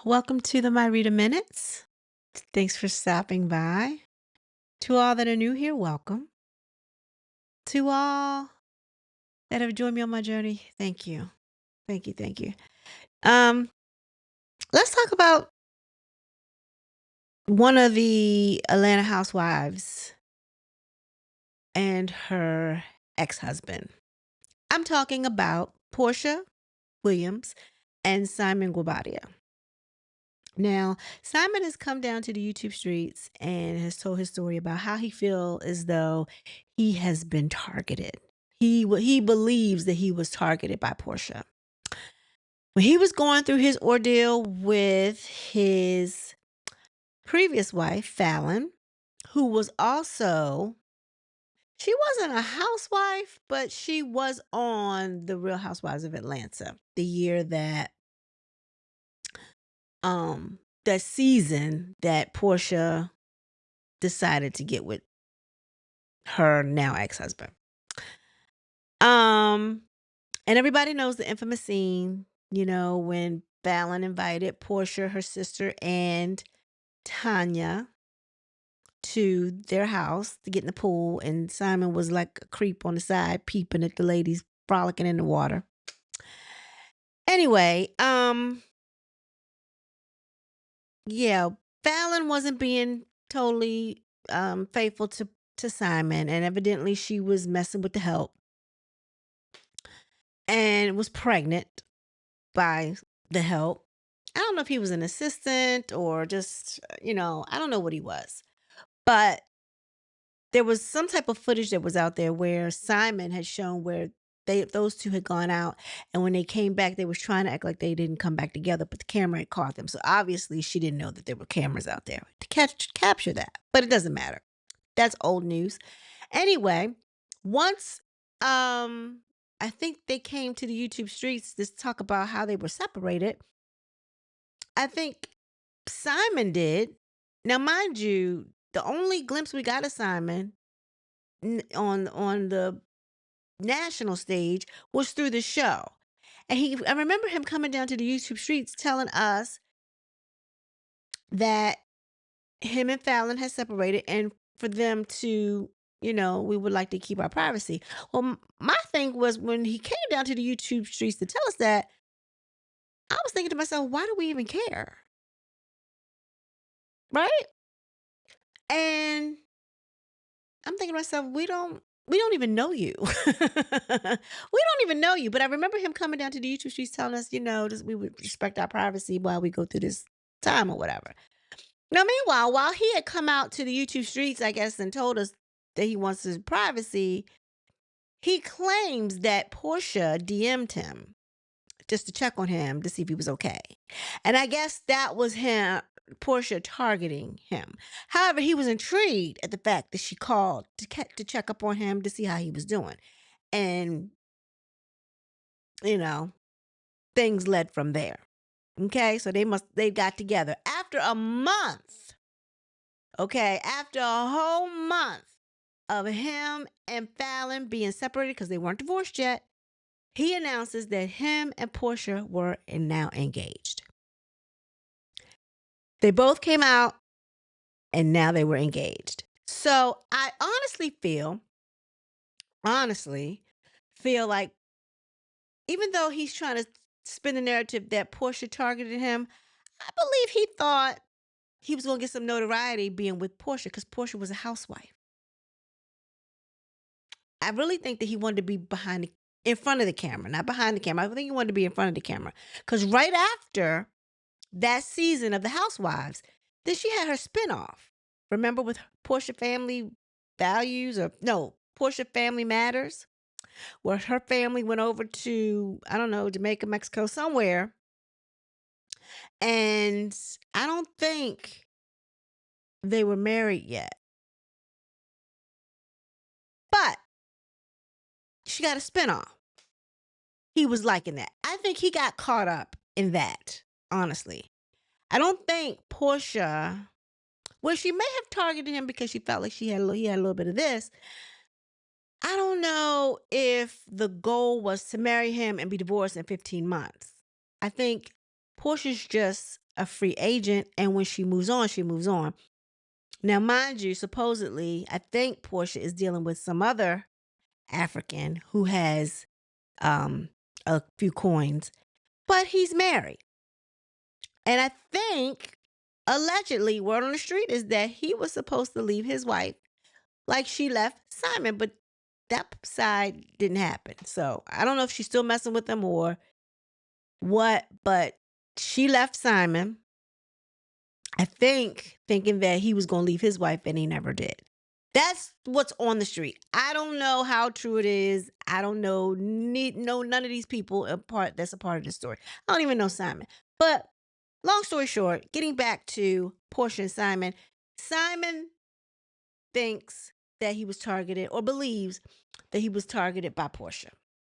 Welcome to the My Reader Minutes. Thanks for stopping by. To all that are new here, welcome. To all that have joined me on my journey, thank you. Thank you. Thank you. Um, let's talk about one of the Atlanta housewives and her ex-husband. I'm talking about Portia Williams and Simon Guobadia. Now, Simon has come down to the YouTube streets and has told his story about how he feel as though he has been targeted. He believes that he was targeted by Portia. When he was going through his ordeal with his previous wife, Fallon, who was also she wasn't a housewife, but she was on The Real Housewives of Atlanta the year that season that Portia decided to get with her now ex-husband. Um, and everybody knows the infamous scene, when Fallon invited Portia, her sister, and Tanya to their house to get in the pool, and Simon was like a creep on the side, peeping at the ladies frolicking in the water. Anyway, yeah, Fallon wasn't being totally faithful to Simon, and evidently she was messing with the help and was pregnant by the help. I don't know if he was an assistant or just, I don't know what he was. But there was some type of footage that was out there where Simon had shown where those two had gone out, and when they came back they was trying to act like they didn't come back together, but the camera had caught them. So obviously she didn't know that there were cameras out there to capture that. But it doesn't matter. That's old news. Anyway, once I think they came to the YouTube streets to talk about how they were separated. I think Simon did. Now, mind you, the only glimpse we got of Simon on the national stage was through the show. And I remember him coming down to the YouTube streets telling us that him and Fallon had separated, and for them to, we would like to keep our privacy. Well, my thing was when he came down to the YouTube streets to tell us that, I was thinking to myself, why do we even care? Right? And I'm thinking to myself, we don't even know you. We don't even know you. But I remember him coming down to the YouTube streets telling us, just, we would respect our privacy while we go through this time or whatever. Now, meanwhile, while he had come out to the YouTube streets, I guess, and told us that he wants his privacy, he claims that Portia DM'd him just to check on him to see if he was okay. And I guess that was him, Portia targeting him. However, he was intrigued at the fact that she called to check up on him to see how he was doing. And, you know, things led from there. Okay, so they got together after a month. Okay, after a whole month of him and Fallon being separated because they weren't divorced yet, he announces that him and Portia were now engaged. They both came out and now they were engaged. So I honestly feel like even though he's trying to spin the narrative that Portia targeted him, I believe he thought he was going to get some notoriety being with Portia because Portia was a housewife. I really think that he wanted to be in front of the camera, not behind the camera. I think he wanted to be in front of the camera because right after that season of The Housewives, then she had her spinoff. Remember with Portia Family Values or no, Portia Family Matters, where her family went over to, I don't know, Jamaica, Mexico, somewhere. And I don't think they were married yet. But she got a spinoff. He was liking that. I think he got caught up in that, honestly. I don't think Portia, well, she may have targeted him because she felt like he had a little bit of this. I don't know if the goal was to marry him and be divorced in 15 months. I think Portia's just a free agent, and when she moves on, she moves on. Now, mind you, supposedly, I think Portia is dealing with some other African who has um a few coins, but he's married. And I think allegedly, word on the street is that he was supposed to leave his wife like she left Simon, but that side didn't happen. So I don't know if she's still messing with him or what, but she left Simon, I think, thinking that he was going to leave his wife, and he never did. That's what's on the street. I don't know how true it is. I don't know none of these people that's a part of the story. I don't even know Simon. But long story short, getting back to Portia and Simon, Simon thinks that he was targeted or believes that he was targeted by Portia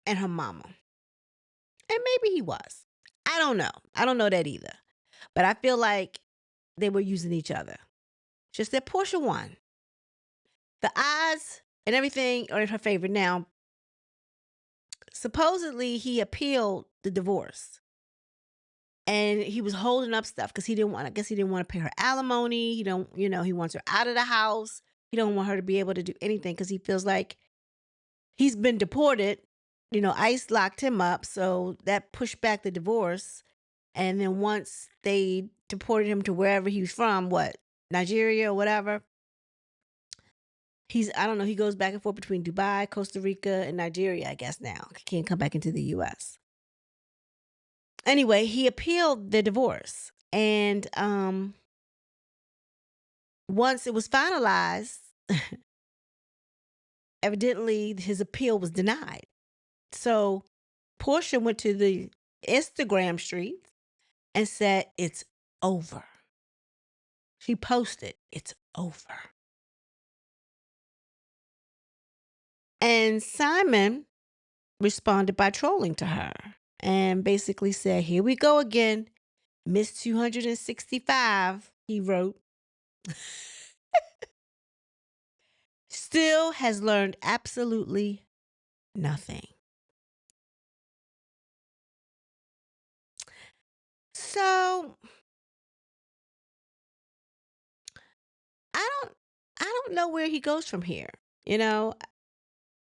and her mama. And maybe he was. I don't know. I don't know that either. But I feel like they were using each other. Just that Portia won. The odds and everything are in her favor. Now, supposedly he appealed the divorce. And he was holding up stuff because I guess he didn't want to pay her alimony. He wants her out of the house. He don't want her to be able to do anything because he feels like he's been deported. ICE locked him up. So that pushed back the divorce. And then once they deported him to wherever he was from, Nigeria or whatever, I don't know, he goes back and forth between Dubai, Costa Rica, and Nigeria, I guess now. He can't come back into the US. Anyway, he appealed the divorce. And once it was finalized, evidently his appeal was denied. So Portia went to the Instagram streets and said, "It's over." She posted, "It's over." And Simon responded by trolling to her and basically said, "Here we go again. Miss 265," he wrote, "still has learned absolutely nothing." So I don't I don't know where he goes from here. You know,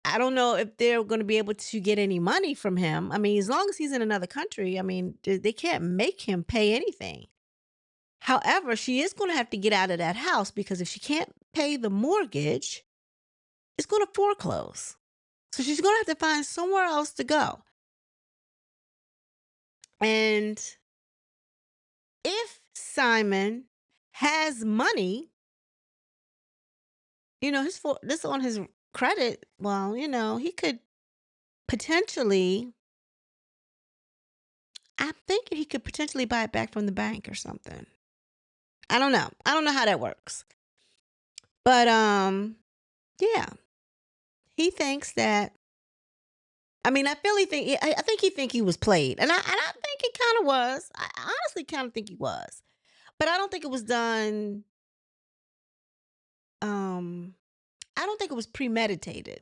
I don't know if they're going to be able to get any money from him. I mean, as long as he's in another country, I mean, they can't make him pay anything. However, she is going to have to get out of that house because if she can't pay the mortgage, it's going to foreclose. So she's going to have to find somewhere else to go. And if Simon has money, this on his credit, well, he could potentially, I'm thinking he could potentially buy it back from the bank or something. I don't know. I don't know how that works. But yeah, he thinks that, I mean, I think he think he was played. And I think he kind of was. I honestly kind of think he was. But I don't think it was done um I don't think it was premeditated.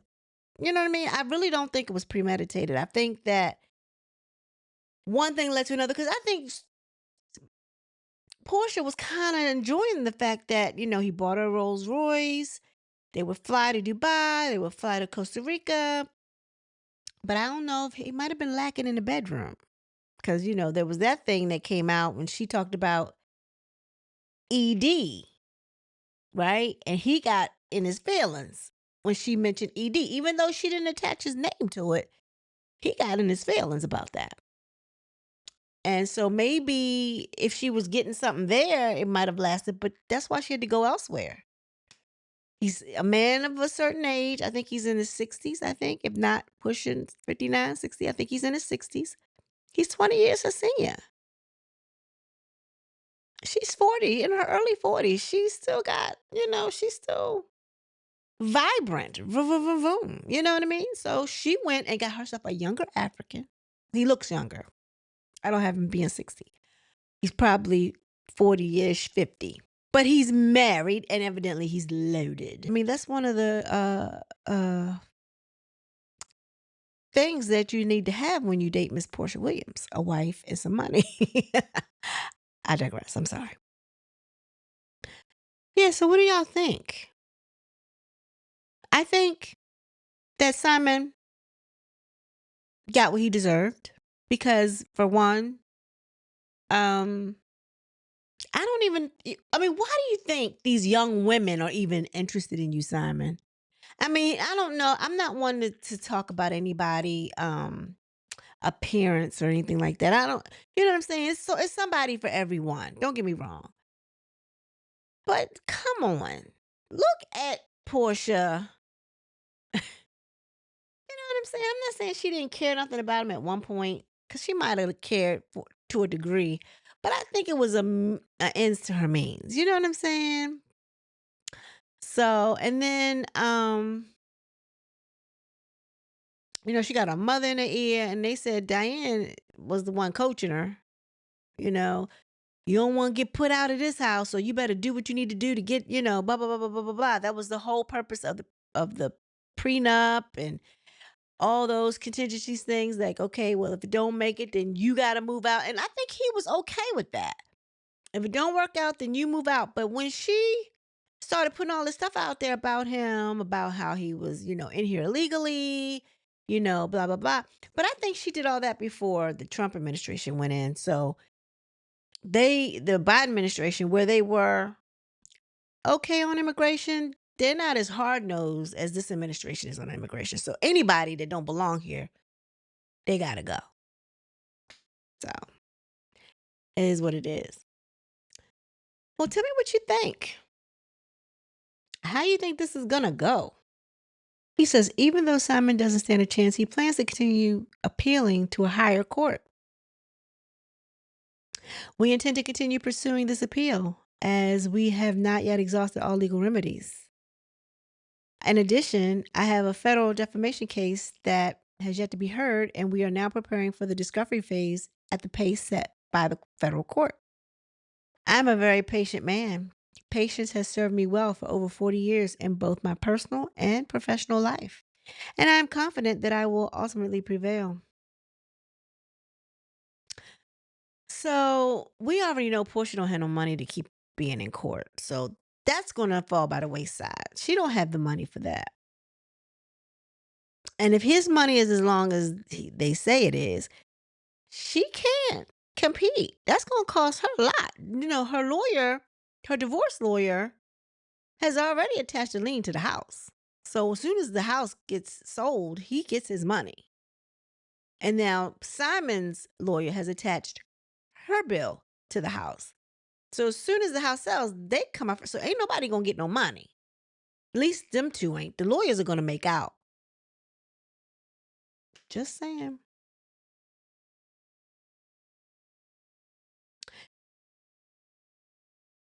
You know what I mean? I really don't think it was premeditated. I think that one thing led to another because I think Portia was kind of enjoying the fact that, he bought her a Rolls Royce. They would fly to Dubai, they would fly to Costa Rica. But I don't know if he might have been lacking in the bedroom. Because, there was that thing that came out when she talked about ED, right? And he got in his feelings when she mentioned ED. Even though she didn't attach his name to it, he got in his feelings about that. And so maybe if she was getting something there, it might have lasted, but that's why she had to go elsewhere. He's a man of a certain age. I think he's in his 60s, I think, if not pushing 59, 60. I think he's in his 60s. He's 20 years her senior. She's 40, in her early 40s. She's still got, she's still vibrant. Vroom, vroom, vroom, vroom. You know what I mean? So she went and got herself a younger African. He looks younger. I don't have him being 60. He's probably 40-ish, 50. But he's married and evidently he's loaded. I mean, that's one of the things that you need to have when you date Miss Portia Williams, a wife and some money. I digress. I'm sorry. Yeah, so what do y'all think? I think that Simon got what he deserved because for one, um I don't even I mean, why do you think these young women are even interested in you, Simon? I mean, I don't know. I'm not one to talk about anybody appearance or anything like that. I don't, you know what I'm saying? It's somebody for everyone. Don't get me wrong. But come on. Look at Portia. You know what I'm saying? I'm not saying she didn't care nothing about him at one point, because she might have cared to a degree. But I think it was a ends to her means. You know what I'm saying? So, and then she got a mother in her ear, and they said Diane was the one coaching her. You know, you don't want to get put out of this house, so you better do what you need to do to get, blah blah blah blah blah blah blah. That was the whole purpose of the prenup and all those contingencies things. Like, okay, well, if it don't make it, then you got to move out, and I think he was okay with that. If it don't work out, then you move out. But when she started putting all this stuff out there about him, about how he was, in here illegally, blah, blah, blah. But I think she did all that before the Trump administration went in. So the Biden administration, where they were okay on immigration, they're not as hard nosed as this administration is on immigration. So anybody that don't belong here, they gotta go. So it is what it is. Well, tell me what you think. How you think this is gonna go? He says even though Simon doesn't stand a chance, he plans to continue appealing to a higher court. We intend to continue pursuing this appeal as we have not yet exhausted all legal remedies. In addition, I have a federal defamation case that has yet to be heard, and we are now preparing for the discovery phase at the pace set by the federal court. I'm a very patient man. Patience has served me well for over 40 years in both my personal and professional life, and I am confident that I will ultimately prevail. So we already know Portia don't have no money to keep being in court, so that's gonna fall by the wayside. She don't have the money for that. And if his money is as long as they say it is, she can't compete. That's gonna cost her a lot. Her lawyer, her divorce lawyer, has already attached a lien to the house. So as soon as the house gets sold, he gets his money. And now Simon's lawyer has attached her bill to the house. So as soon as the house sells, they come up. So ain't nobody gonna get no money. At least them two ain't. The lawyers are gonna make out. Just saying.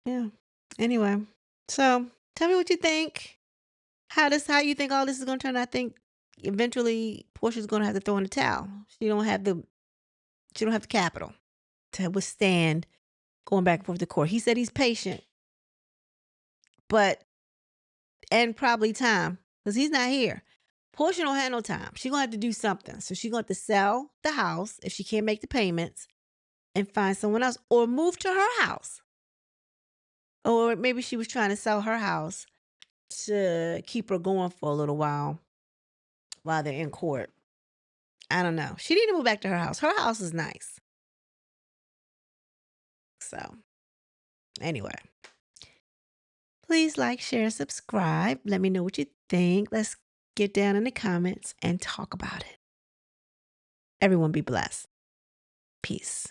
Yeah. Anyway, so tell me what you think. How you think all this is gonna turn out? I think eventually Portia's gonna have to throw in the towel. She don't have the capital to withstand going back and forth to court. He said he's patient, but and probably time because he's not here. Portia don't have no time. She gonna have to do something. So she gonna have to sell the house if she can't make the payments and find someone else or move to her house. Or maybe she was trying to sell her house to keep her going for a little while they're in court. I don't know. She need to move back to her house. Her house is nice. So, anyway, please like, share, subscribe. Let me know what you think. Let's get down in the comments and talk about it. Everyone be blessed. Peace.